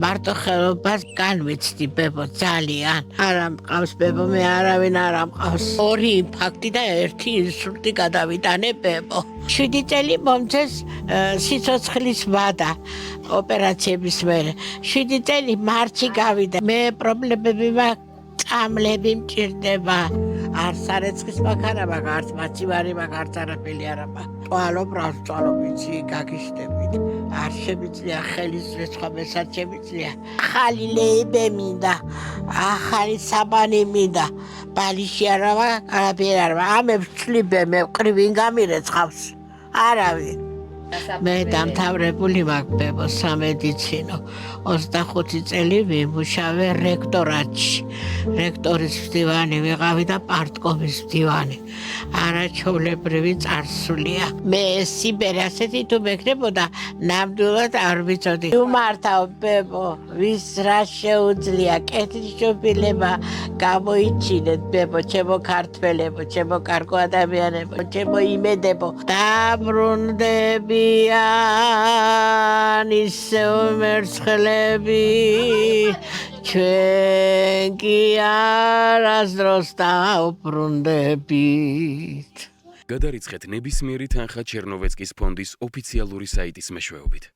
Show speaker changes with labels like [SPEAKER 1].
[SPEAKER 1] მარტო ხელობას განვიცდი ბებო ძალიან. არა მყავს ბებო, მე არავინ არ მყავს. ორი ინფარქტი და ერთი ინსულტი გადავიტანე ბებო. 7 წელი მომწეს სიცოცხლის ვადა ოპერაციების მერე. 7 წელი მარტში გავიდა. მე პრობლემები მაქვს, წამლები მჭირდება. არც სარეცხის მაქვს არა მაქვს, არც მაცივარი მაქვს, არც არაფერი არა მაქვს. ტვალობ რას ვწვალობ იცი გაგიშტებით. არ შემიძლია ხელის რეცხვა მესაც შემიძლია. ახალი ლეიბე მინდა, ახალი საბანი მინდა. ბალიში არა მაქვს, არაფერი არა მაქვს. ამებს ვცლიბე მე ყრივინ გამირეცხავს. არავინ. მე დამთავრებული მაქვს ბებო სამედიცინო. 25 წელი ვიმუშავე რექტორატში. რექტორის მდივანი ვიყავი და პარტკომის მდივანი. არაჩვეულებრივი წარსულია. მე სიბერი ასეთი თუ მეკნებოდა, ნამდვილად არ ვიცოდი. უმართავ ბებო, ვის რა შეუძლია, კეთილშობილება გამოიჩინეთ ბებო, ჩემო ქართველებო, ჩემო კარგო ადამიანებო, ჩემო იმედებო. დაბრუნდებიან ისევ მერცხლები, ჩვენ კი არასდროს დავბრუნდებით.
[SPEAKER 2] გადარიცხეთ ნებისმიერი თანხა ჩერნოვეცკის ფონდის ოფიციალური საიტის მეშვეობით.